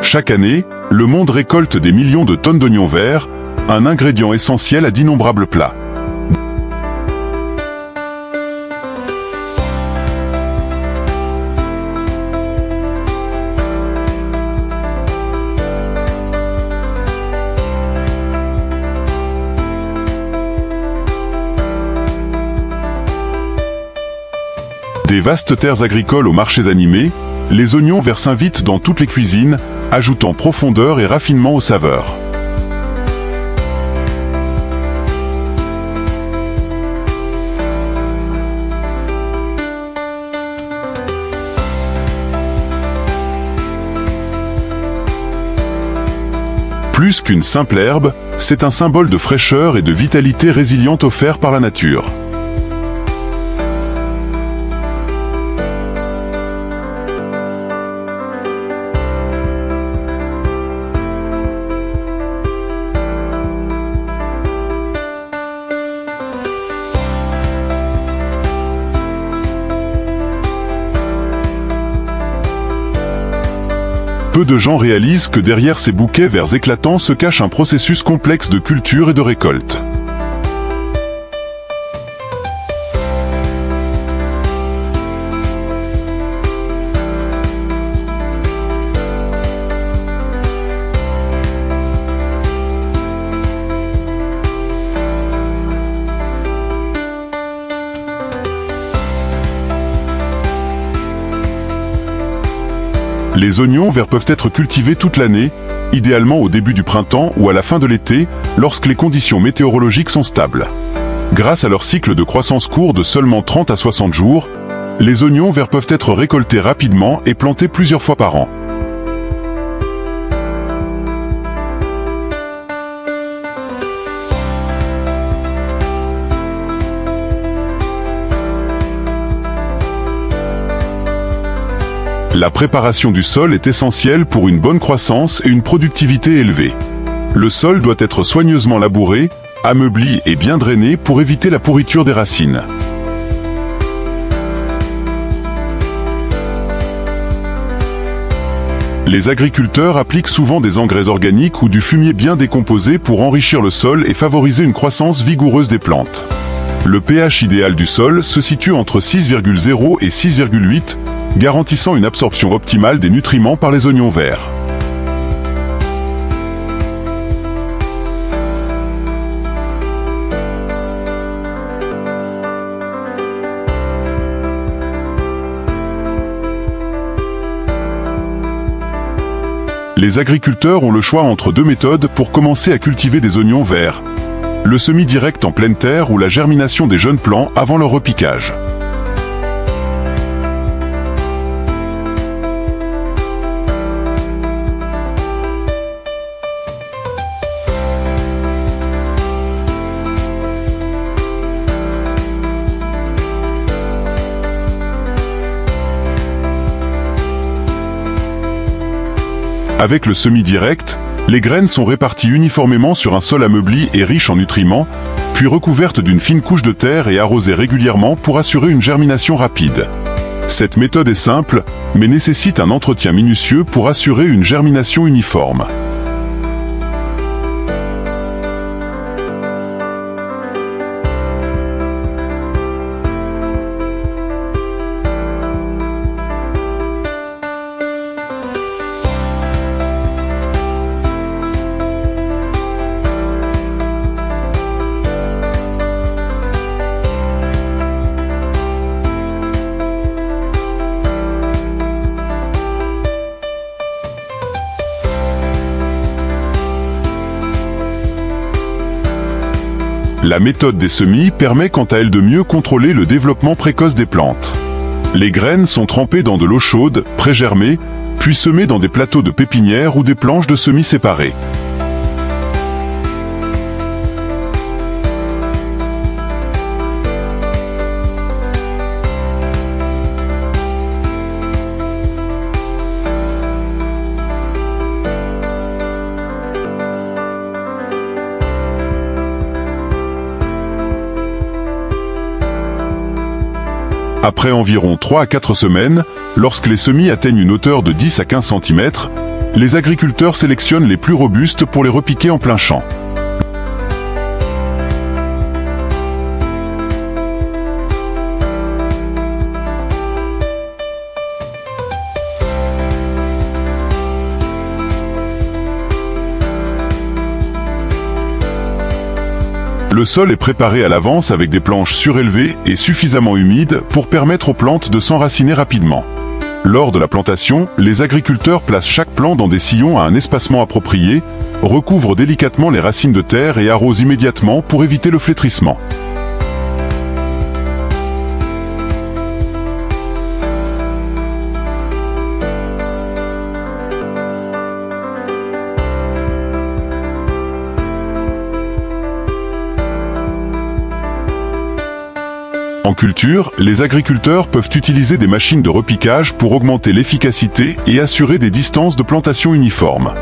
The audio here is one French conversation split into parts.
Chaque année, le monde récolte des millions de tonnes d'oignons verts, un ingrédient essentiel à d'innombrables plats. Des vastes terres agricoles aux marchés animés, les oignons verts s'invitent dans toutes les cuisines, ajoutant profondeur et raffinement aux saveurs. Plus qu'une simple herbe, c'est un symbole de fraîcheur et de vitalité résiliente offert par la nature. Peu de gens réalisent que derrière ces bouquets verts éclatants se cache un processus complexe de culture et de récolte. Les oignons verts peuvent être cultivés toute l'année, idéalement au début du printemps ou à la fin de l'été, lorsque les conditions météorologiques sont stables. Grâce à leur cycle de croissance court de seulement 30 à 60 jours, les oignons verts peuvent être récoltés rapidement et plantés plusieurs fois par an. La préparation du sol est essentielle pour une bonne croissance et une productivité élevée. Le sol doit être soigneusement labouré, ameubli et bien drainé pour éviter la pourriture des racines. Les agriculteurs appliquent souvent des engrais organiques ou du fumier bien décomposé pour enrichir le sol et favoriser une croissance vigoureuse des plantes. Le pH idéal du sol se situe entre 6,0 et 6,8, garantissant une absorption optimale des nutriments par les oignons verts. Les agriculteurs ont le choix entre deux méthodes pour commencer à cultiver des oignons verts. Le semis direct en pleine terre ou la germination des jeunes plants avant leur repiquage. Avec le semis direct, les graines sont réparties uniformément sur un sol ameubli et riche en nutriments, puis recouvertes d'une fine couche de terre et arrosées régulièrement pour assurer une germination rapide. Cette méthode est simple, mais nécessite un entretien minutieux pour assurer une germination uniforme. La méthode des semis permet quant à elle de mieux contrôler le développement précoce des plantes. Les graines sont trempées dans de l'eau chaude, pré-germée, puis semées dans des plateaux de pépinière ou des planches de semis séparées. Après environ 3 à 4 semaines, lorsque les semis atteignent une hauteur de 10 à 15 cm, les agriculteurs sélectionnent les plus robustes pour les repiquer en plein champ. Le sol est préparé à l'avance avec des planches surélevées et suffisamment humides pour permettre aux plantes de s'enraciner rapidement. Lors de la plantation, les agriculteurs placent chaque plant dans des sillons à un espacement approprié, recouvrent délicatement les racines de terre et arrosent immédiatement pour éviter le flétrissement. En culture, les agriculteurs peuvent utiliser des machines de repiquage pour augmenter l'efficacité et assurer des distances de plantation uniformes.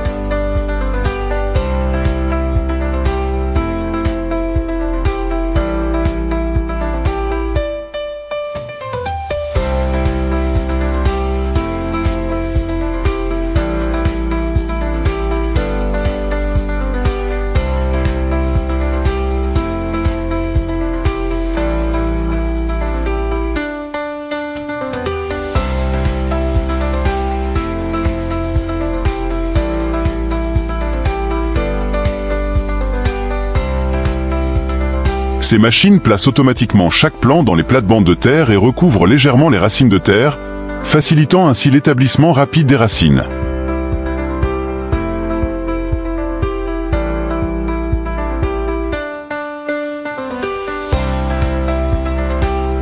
Ces machines placent automatiquement chaque plant dans les plates-bandes de terre et recouvrent légèrement les racines de terre, facilitant ainsi l'établissement rapide des racines.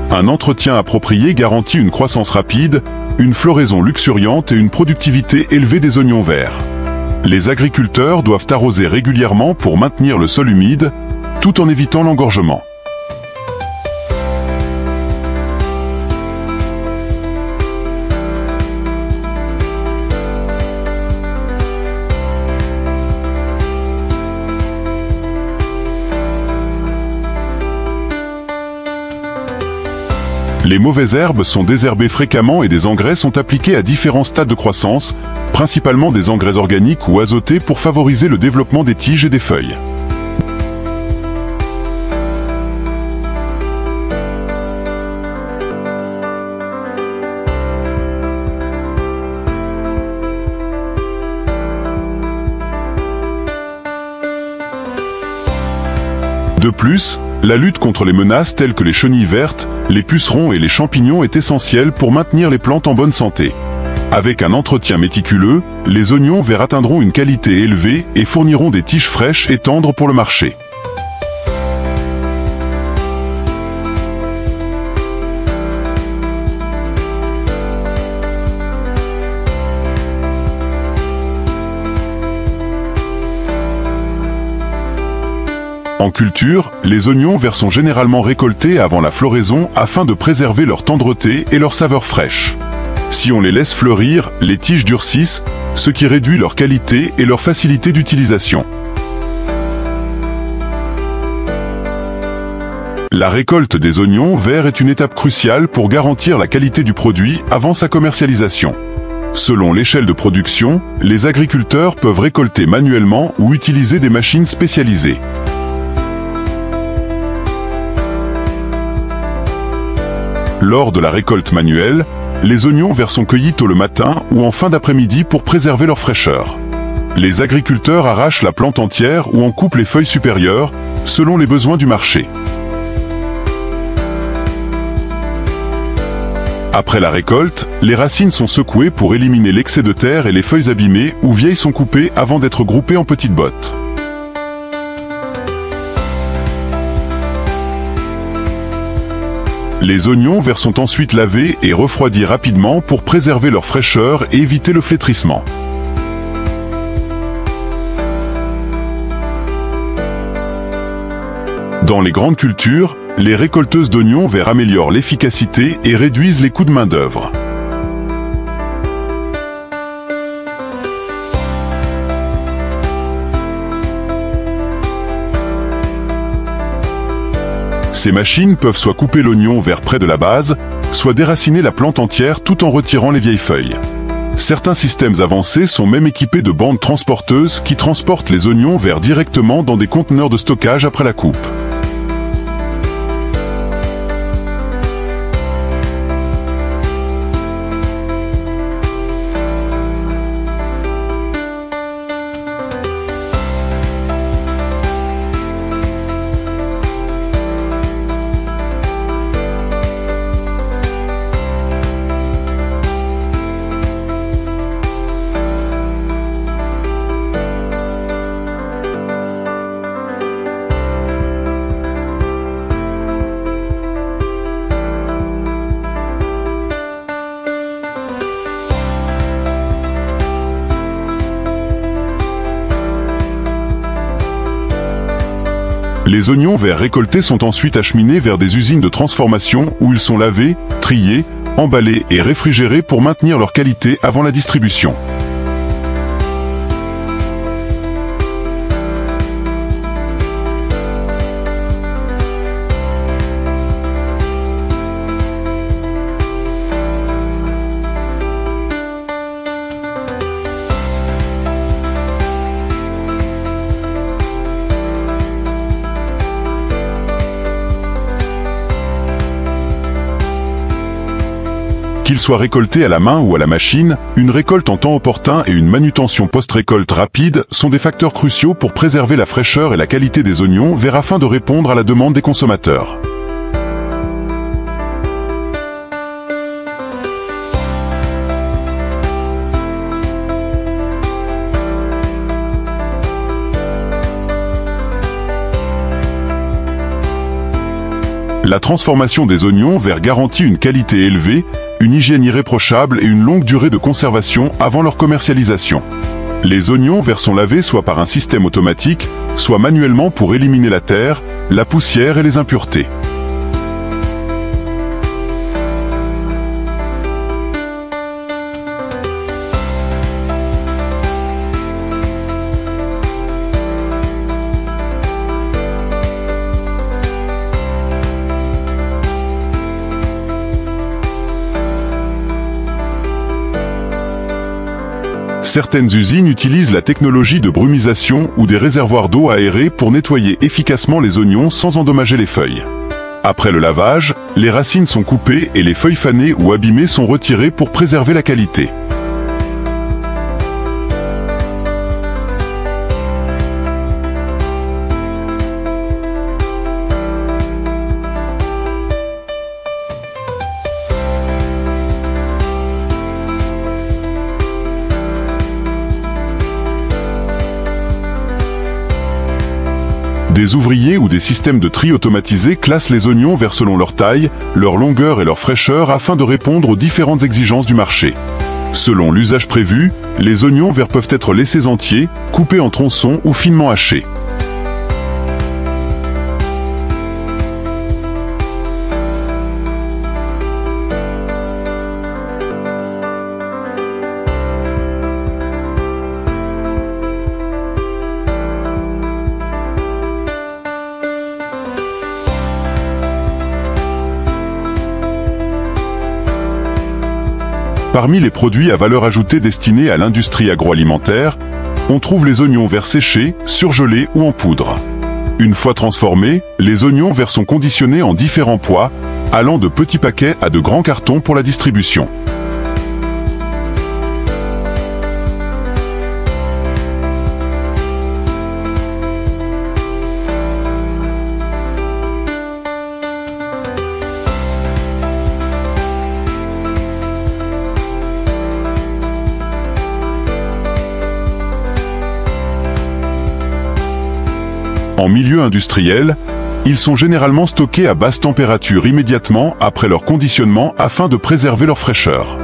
Un entretien approprié garantit une croissance rapide, une floraison luxuriante et une productivité élevée des oignons verts. Les agriculteurs doivent arroser régulièrement pour maintenir le sol humide, tout en évitant l'engorgement. Les mauvaises herbes sont désherbées fréquemment et des engrais sont appliqués à différents stades de croissance, principalement des engrais organiques ou azotés pour favoriser le développement des tiges et des feuilles. De plus, la lutte contre les menaces telles que les chenilles vertes, les pucerons et les champignons est essentielle pour maintenir les plantes en bonne santé. Avec un entretien méticuleux, les oignons verts atteindront une qualité élevée et fourniront des tiges fraîches et tendres pour le marché. En culture, les oignons verts sont généralement récoltés avant la floraison afin de préserver leur tendreté et leur saveur fraîche. Si on les laisse fleurir, les tiges durcissent, ce qui réduit leur qualité et leur facilité d'utilisation. La récolte des oignons verts est une étape cruciale pour garantir la qualité du produit avant sa commercialisation. Selon l'échelle de production, les agriculteurs peuvent récolter manuellement ou utiliser des machines spécialisées. Lors de la récolte manuelle, les oignons verts sont cueillis tôt le matin ou en fin d'après-midi pour préserver leur fraîcheur. Les agriculteurs arrachent la plante entière ou en coupent les feuilles supérieures, selon les besoins du marché. Après la récolte, les racines sont secouées pour éliminer l'excès de terre et les feuilles abîmées ou vieilles sont coupées avant d'être groupées en petites bottes. Les oignons verts sont ensuite lavés et refroidis rapidement pour préserver leur fraîcheur et éviter le flétrissement. Dans les grandes cultures, les récolteuses d'oignons verts améliorent l'efficacité et réduisent les coûts de main-d'œuvre. Ces machines peuvent soit couper l'oignon vert près de la base, soit déraciner la plante entière tout en retirant les vieilles feuilles. Certains systèmes avancés sont même équipés de bandes transporteuses qui transportent les oignons verts directement dans des conteneurs de stockage après la coupe. Les oignons verts récoltés sont ensuite acheminés vers des usines de transformation où ils sont lavés, triés, emballés et réfrigérés pour maintenir leur qualité avant la distribution. Qu'ils soient récoltés à la main ou à la machine, une récolte en temps opportun et une manutention post-récolte rapide sont des facteurs cruciaux pour préserver la fraîcheur et la qualité des oignons verts afin de répondre à la demande des consommateurs. La transformation des oignons verts garantit une qualité élevée, une hygiène irréprochable et une longue durée de conservation avant leur commercialisation. Les oignons verts sont lavés soit par un système automatique, soit manuellement pour éliminer la terre, la poussière et les impuretés. Certaines usines utilisent la technologie de brumisation ou des réservoirs d'eau aérés pour nettoyer efficacement les oignons sans endommager les feuilles. Après le lavage, les racines sont coupées et les feuilles fanées ou abîmées sont retirées pour préserver la qualité. Des ouvriers ou des systèmes de tri automatisés classent les oignons verts selon leur taille, leur longueur et leur fraîcheur afin de répondre aux différentes exigences du marché. Selon l'usage prévu, les oignons verts peuvent être laissés entiers, coupés en tronçons ou finement hachés. Parmi les produits à valeur ajoutée destinés à l'industrie agroalimentaire, on trouve les oignons verts séchés, surgelés ou en poudre. Une fois transformés, les oignons verts sont conditionnés en différents poids, allant de petits paquets à de grands cartons pour la distribution. En milieu industriel, ils sont généralement stockés à basse température immédiatement après leur conditionnement afin de préserver leur fraîcheur.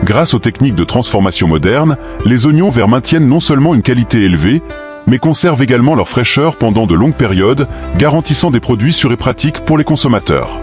Grâce aux techniques de transformation modernes, les oignons verts maintiennent non seulement une qualité élevée, mais conservent également leur fraîcheur pendant de longues périodes, garantissant des produits sûrs et pratiques pour les consommateurs.